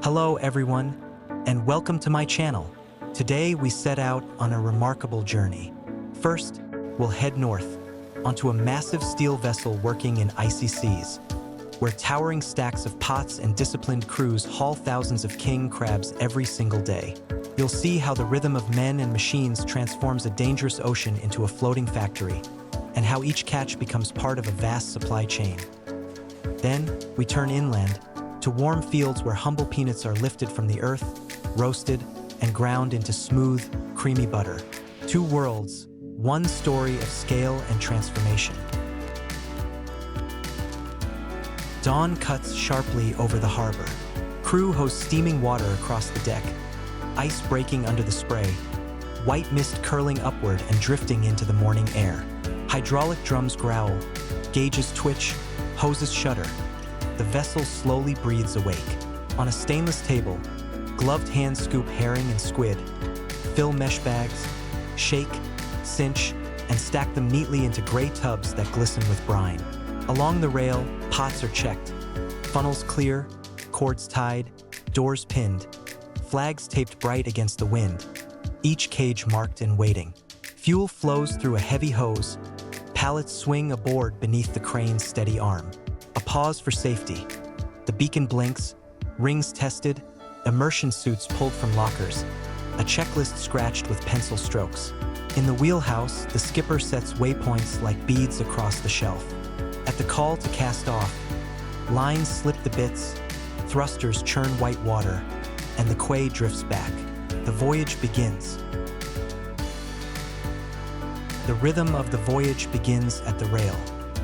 Hello everyone, and welcome to my channel. Today we set out on a remarkable journey. First, we'll head north, onto a massive steel vessel working in icy seas, where towering stacks of pots and disciplined crews haul thousands of king crabs every single day. You'll see how the rhythm of men and machines transforms a dangerous ocean into a floating factory, and how each catch becomes part of a vast supply chain. Then, we turn inland, to warm fields where humble peanuts are lifted from the earth, roasted, and ground into smooth, creamy butter. Two worlds, one story of scale and transformation. Dawn cuts sharply over the harbor. Crew hose steaming water across the deck, ice breaking under the spray, white mist curling upward and drifting into the morning air. Hydraulic drums growl, gauges twitch, hoses shudder. The vessel slowly breathes awake. On a stainless table, gloved hands scoop herring and squid, fill mesh bags, shake, cinch, and stack them neatly into gray tubs that glisten with brine. Along the rail, pots are checked, funnels clear, cords tied, doors pinned, flags taped bright against the wind, each cage marked and waiting. Fuel flows through a heavy hose, pallets swing aboard beneath the crane's steady arm. A pause for safety. The beacon blinks, rings tested, immersion suits pulled from lockers, a checklist scratched with pencil strokes. In the wheelhouse, the skipper sets waypoints like beads across the shelf. At the call to cast off, lines slip the bits, thrusters churn white water, and the quay drifts back. The voyage begins. The rhythm of the voyage begins at the rail.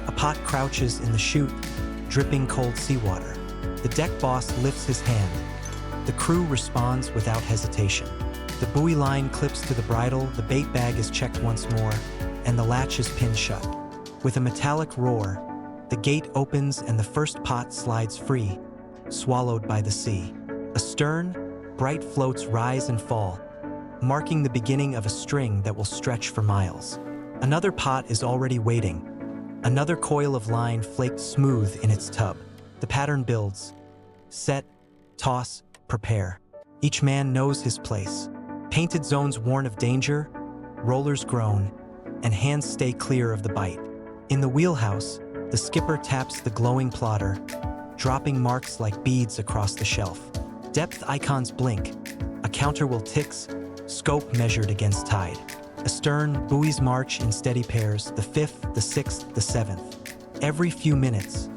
A pot crouches in the chute, dripping cold seawater. The deck boss lifts his hand. The crew responds without hesitation. The buoy line clips to the bridle, the bait bag is checked once more, and the latch is pinned shut. With a metallic roar, the gate opens and the first pot slides free, swallowed by the sea. Astern, bright floats rise and fall, marking the beginning of a string that will stretch for miles. Another pot is already waiting. Another coil of line flaked smooth in its tub. The pattern builds. Set, toss, prepare. Each man knows his place. Painted zones warn of danger, rollers groan, and hands stay clear of the bite. In the wheelhouse, the skipper taps the glowing plotter, dropping marks like beads across the shelf. Depth icons blink. A counter will ticks, scope measured against tide. Astern, buoys march in steady pairs, the 5th, the 6th, the 7th. Every few minutes,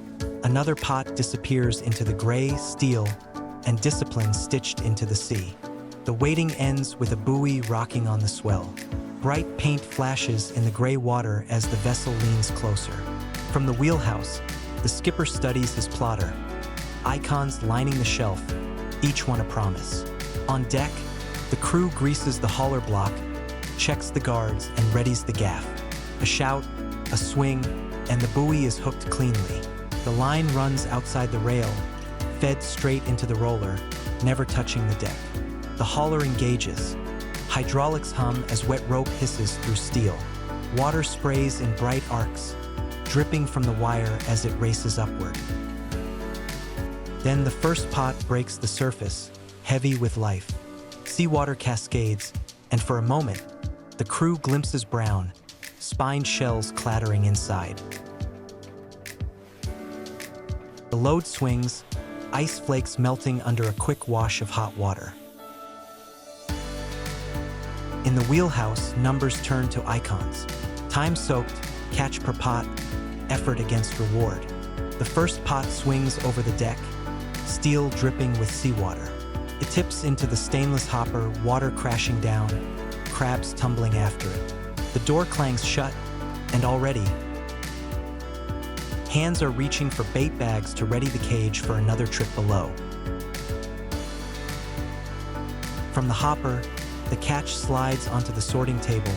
another pot disappears into the gray steel and discipline stitched into the sea. The waiting ends with a buoy rocking on the swell. Bright paint flashes in the gray water as the vessel leans closer. From the wheelhouse, the skipper studies his plotter, icons lining the shelf, each one a promise. On deck, the crew greases the hauler block, checks the guards, and readies the gaff. A shout, a swing, and the buoy is hooked cleanly. The line runs outside the rail, fed straight into the roller, never touching the deck. The hauler engages. Hydraulics hum as wet rope hisses through steel. Water sprays in bright arcs, dripping from the wire as it races upward. Then the first pot breaks the surface, heavy with life. Seawater cascades, and for a moment, the crew glimpses brown, spined shells clattering inside. The load swings, ice flakes melting under a quick wash of hot water. In the wheelhouse, numbers turn to icons. Time soaked, catch per pot, effort against reward. The first pot swings over the deck, steel dripping with seawater. It tips into the stainless hopper, water crashing down, crabs tumbling after it. The door clangs shut, and already, hands are reaching for bait bags to ready the cage for another trip below. From the hopper, the catch slides onto the sorting table,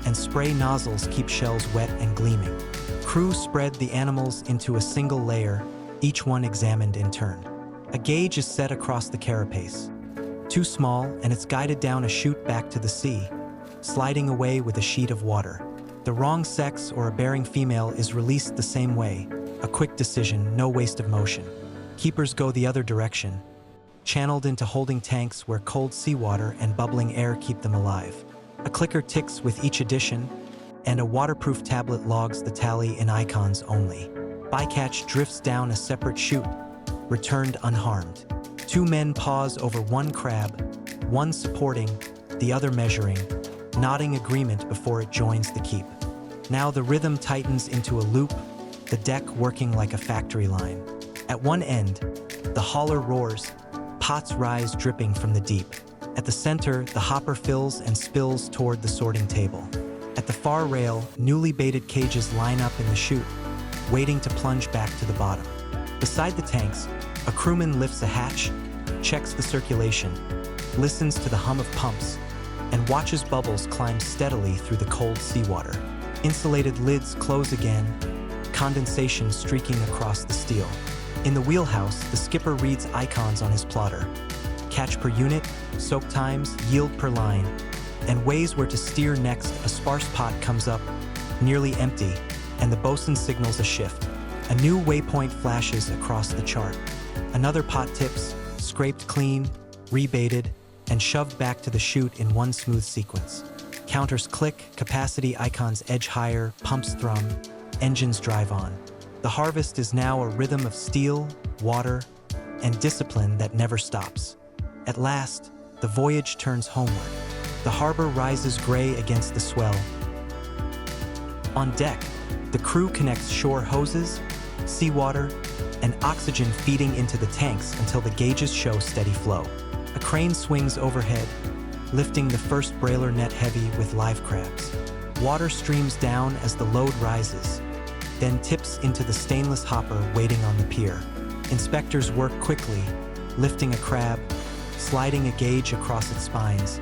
and spray nozzles keep shells wet and gleaming. Crew spread the animals into a single layer, each one examined in turn. A gauge is set across the carapace. Too small, and it's guided down a chute back to the sea, sliding away with a sheet of water. The wrong sex or a bearing female is released the same way, a quick decision, no waste of motion. Keepers go the other direction, channeled into holding tanks where cold seawater and bubbling air keep them alive. A clicker ticks with each addition, and a waterproof tablet logs the tally in icons only. Bycatch drifts down a separate chute, returned unharmed. Two men pause over one crab, one supporting, the other measuring, nodding agreement before it joins the keep. Now the rhythm tightens into a loop, the deck working like a factory line. At one end, the hauler roars, pots rise dripping from the deep. At the center, the hopper fills and spills toward the sorting table. At the far rail, newly baited cages line up in the chute, waiting to plunge back to the bottom. Beside the tanks, a crewman lifts a hatch, checks the circulation, listens to the hum of pumps, and watches bubbles climb steadily through the cold seawater. Insulated lids close again, condensation streaking across the steel. In the wheelhouse, the skipper reads icons on his plotter. Catch per unit, soak times, yield per line, and weighs where to steer next. A sparse pot comes up, nearly empty, and the bosun signals a shift. A new waypoint flashes across the chart. Another pot tips, scraped clean, rebaited, and shoved back to the chute in one smooth sequence. Counters click, capacity icons edge higher, pumps thrum, engines drive on. The harvest is now a rhythm of steel, water, and discipline that never stops. At last, the voyage turns homeward. The harbor rises gray against the swell. On deck, the crew connects shore hoses, seawater, and oxygen feeding into the tanks until the gauges show steady flow. A crane swings overhead, lifting the first brailer net heavy with live crabs. Water streams down as the load rises, then tips into the stainless hopper waiting on the pier. Inspectors work quickly, lifting a crab, sliding a gauge across its spines,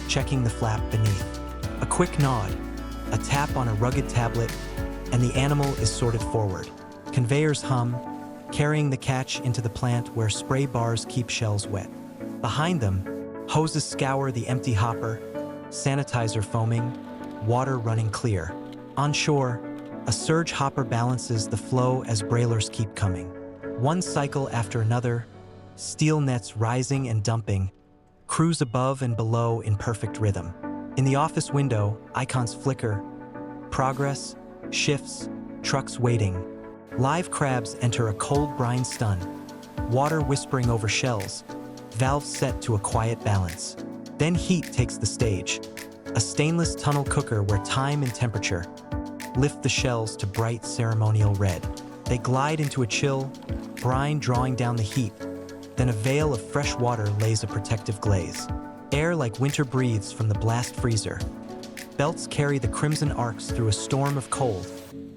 checking the flap beneath. A quick nod, a tap on a rugged tablet, and the animal is sorted forward. Conveyors hum, carrying the catch into the plant where spray bars keep shells wet. Behind them, hoses scour the empty hopper, sanitizer foaming, water running clear. On shore, a surge hopper balances the flow as brailers keep coming. One cycle after another, steel nets rising and dumping, crews above and below in perfect rhythm. In the office window, icons flicker, progress, shifts, trucks waiting. Live crabs enter a cold brine stun, water whispering over shells, valves set to a quiet balance. Then heat takes the stage, a stainless tunnel cooker where time and temperature lift the shells to bright ceremonial red. They glide into a chill, brine drawing down the heat, then a veil of fresh water lays a protective glaze. Air like winter breathes from the blast freezer. Belts carry the crimson arcs through a storm of cold,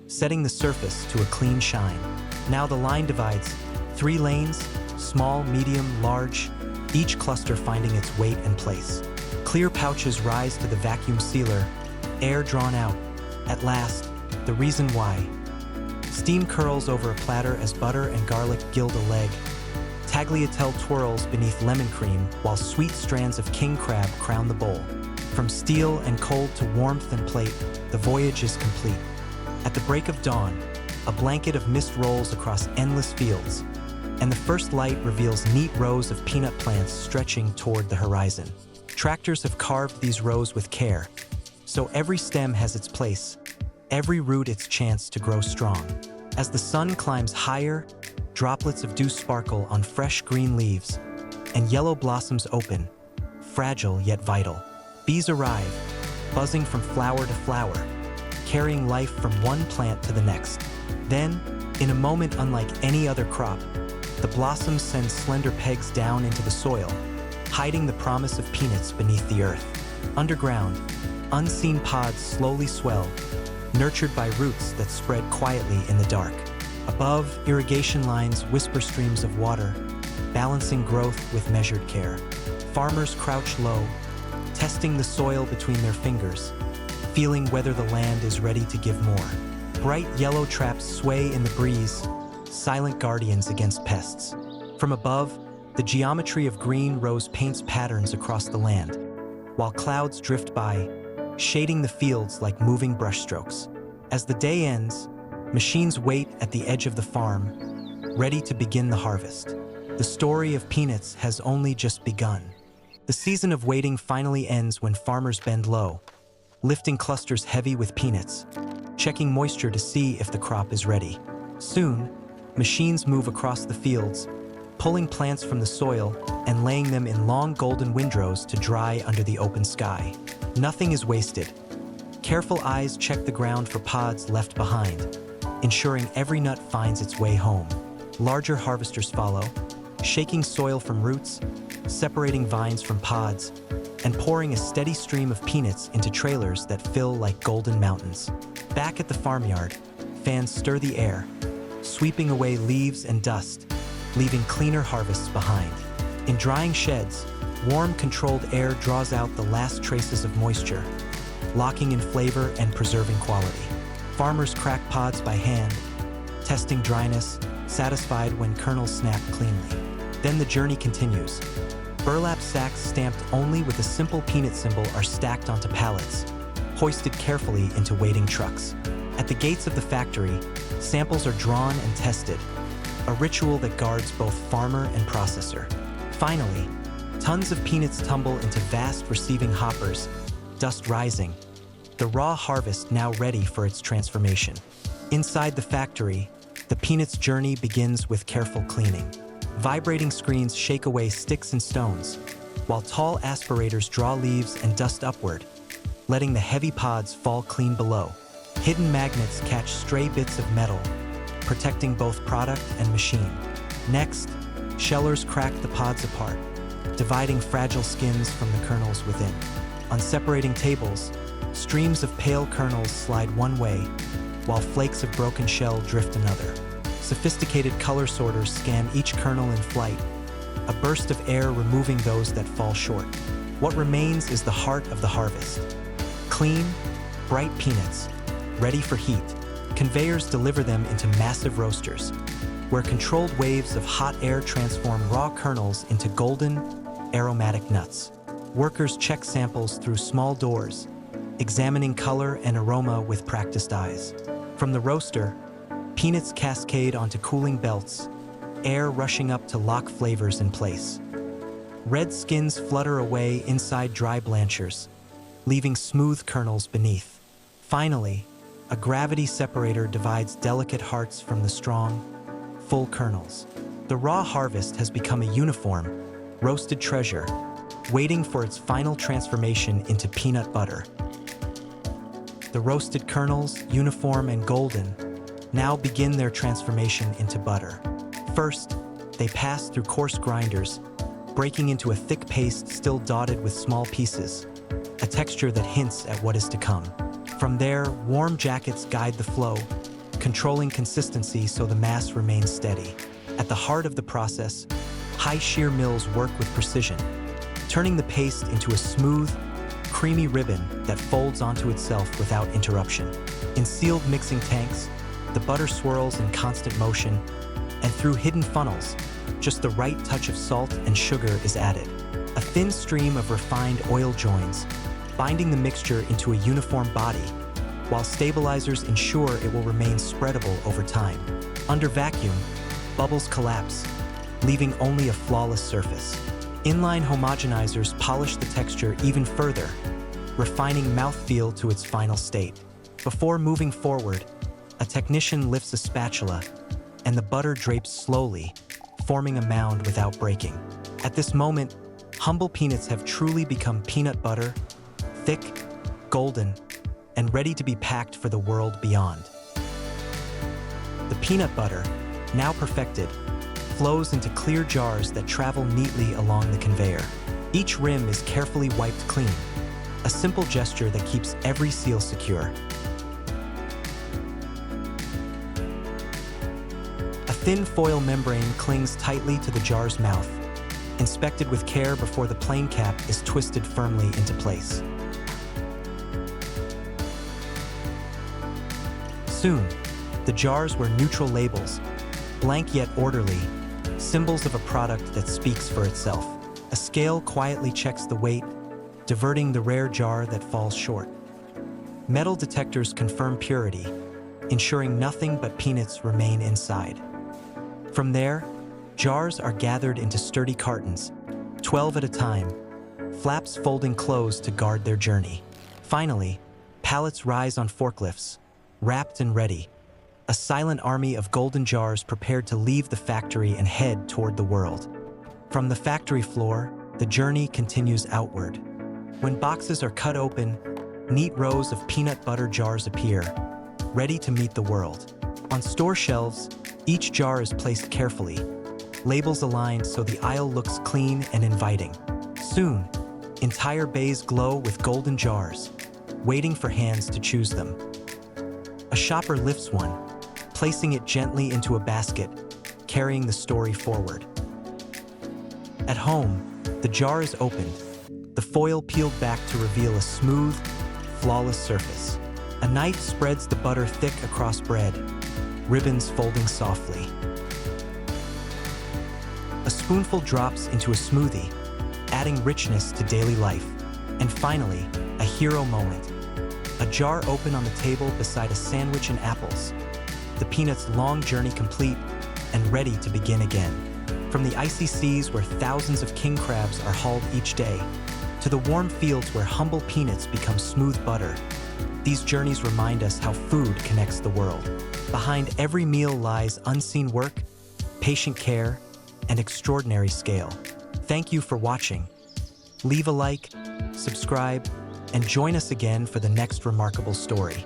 setting the surface to a clean shine. Now the line divides, 3 lanes, small, medium, large, each cluster finding its weight and place. Clear pouches rise to the vacuum sealer, air drawn out. At last, the reason why. Steam curls over a platter as butter and garlic gild a leg. Tagliatelle twirls beneath lemon cream while sweet strands of king crab crown the bowl. From steel and cold to warmth and plate, the voyage is complete. At the break of dawn, a blanket of mist rolls across endless fields, and the first light reveals neat rows of peanut plants stretching toward the horizon. Tractors have carved these rows with care, so every stem has its place, every root its chance to grow strong. As the sun climbs higher, droplets of dew sparkle on fresh green leaves, and yellow blossoms open, fragile yet vital. Bees arrive, buzzing from flower to flower, carrying life from one plant to the next. Then, in a moment unlike any other crop, the blossoms send slender pegs down into the soil, hiding the promise of peanuts beneath the earth. Underground, unseen pods slowly swell, nurtured by roots that spread quietly in the dark. Above, irrigation lines whisper streams of water, balancing growth with measured care. Farmers crouch low, testing the soil between their fingers, feeling whether the land is ready to give more. Bright yellow traps sway in the breeze, silent guardians against pests. From above, the geometry of green rose paints patterns across the land, while clouds drift by, shading the fields like moving brushstrokes. As the day ends, machines wait at the edge of the farm, ready to begin the harvest. The story of peanuts has only just begun. The season of waiting finally ends when farmers bend low, lifting clusters heavy with peanuts, checking moisture to see if the crop is ready. Soon, machines move across the fields, pulling plants from the soil and laying them in long golden windrows to dry under the open sky. Nothing is wasted. Careful eyes check the ground for pods left behind, ensuring every nut finds its way home. Larger harvesters follow, shaking soil from roots, separating vines from pods, and pouring a steady stream of peanuts into trailers that fill like golden mountains. Back at the farmyard, fans stir the air, sweeping away leaves and dust, leaving cleaner harvests behind. In drying sheds, warm, controlled air draws out the last traces of moisture, locking in flavor and preserving quality. Farmers crack pods by hand, testing dryness, satisfied when kernels snap cleanly. Then the journey continues. Burlap sacks stamped only with a simple peanut symbol are stacked onto pallets, hoisted carefully into waiting trucks. At the gates of the factory, samples are drawn and tested, a ritual that guards both farmer and processor. Finally, tons of peanuts tumble into vast receiving hoppers, dust rising, the raw harvest now ready for its transformation. Inside the factory, the peanuts journey begins with careful cleaning. Vibrating screens shake away sticks and stones, while tall aspirators draw leaves and dust upward, letting the heavy pods fall clean below. Hidden magnets catch stray bits of metal, protecting both product and machine. Next, shellers crack the pods apart, dividing fragile skins from the kernels within. On separating tables, streams of pale kernels slide one way, while flakes of broken shell drift another. Sophisticated color sorters scan each kernel in flight, a burst of air removing those that fall short. What remains is the heart of the harvest. Clean, bright peanuts, ready for heat. Conveyors deliver them into massive roasters, where controlled waves of hot air transform raw kernels into golden, aromatic nuts. Workers check samples through small doors, examining color and aroma with practiced eyes. From the roaster, peanuts cascade onto cooling belts, air rushing up to lock flavors in place. Red skins flutter away inside dry blanchers, leaving smooth kernels beneath. Finally, a gravity separator divides delicate hearts from the strong, full kernels. The raw harvest has become a uniform, roasted treasure, waiting for its final transformation into peanut butter. The roasted kernels, uniform and golden, now begin their transformation into butter. First, they pass through coarse grinders, breaking into a thick paste still dotted with small pieces, a texture that hints at what is to come. From there, warm jackets guide the flow, controlling consistency so the mass remains steady. At the heart of the process, high shear mills work with precision, turning the paste into a smooth, creamy ribbon that folds onto itself without interruption. In sealed mixing tanks, the butter swirls in constant motion, and through hidden funnels, just the right touch of salt and sugar is added. A thin stream of refined oil joins, binding the mixture into a uniform body, while stabilizers ensure it will remain spreadable over time. Under vacuum, bubbles collapse, leaving only a flawless surface. Inline homogenizers polish the texture even further, refining mouthfeel to its final state. Before moving forward, a technician lifts a spatula, and the butter drapes slowly, forming a mound without breaking. At this moment, humble peanuts have truly become peanut butter, thick, golden, and ready to be packed for the world beyond. The peanut butter, now perfected, flows into clear jars that travel neatly along the conveyor. Each rim is carefully wiped clean, a simple gesture that keeps every seal secure. A thin foil membrane clings tightly to the jar's mouth, inspected with care before the plain cap is twisted firmly into place. Soon, the jars wear neutral labels, blank yet orderly, symbols of a product that speaks for itself. A scale quietly checks the weight, diverting the rare jar that falls short. Metal detectors confirm purity, ensuring nothing but peanuts remain inside. From there, Jars are gathered into sturdy cartons, 12 at a time, flaps folding closed to guard their journey. Finally, pallets rise on forklifts, wrapped and ready. A silent army of golden jars prepared to leave the factory and head toward the world. From the factory floor, the journey continues outward. When boxes are cut open, neat rows of peanut butter jars appear, ready to meet the world. On store shelves, each jar is placed carefully, labels aligned so the aisle looks clean and inviting. Soon, entire bays glow with golden jars, waiting for hands to choose them. A shopper lifts one, placing it gently into a basket, carrying the story forward. At home, the jar is opened, the foil peeled back to reveal a smooth, flawless surface. A knife spreads the butter thick across bread, ribbons folding softly. A spoonful drops into a smoothie, adding richness to daily life. And finally, a hero moment. A jar open on the table beside a sandwich and apples. The peanuts' long journey complete and ready to begin again. From the icy seas where thousands of king crabs are hauled each day, to the warm fields where humble peanuts become smooth butter, these journeys remind us how food connects the world. Behind every meal lies unseen work, patient care, and extraordinary scale. Thank you for watching. Leave a like, subscribe, and join us again for the next remarkable story.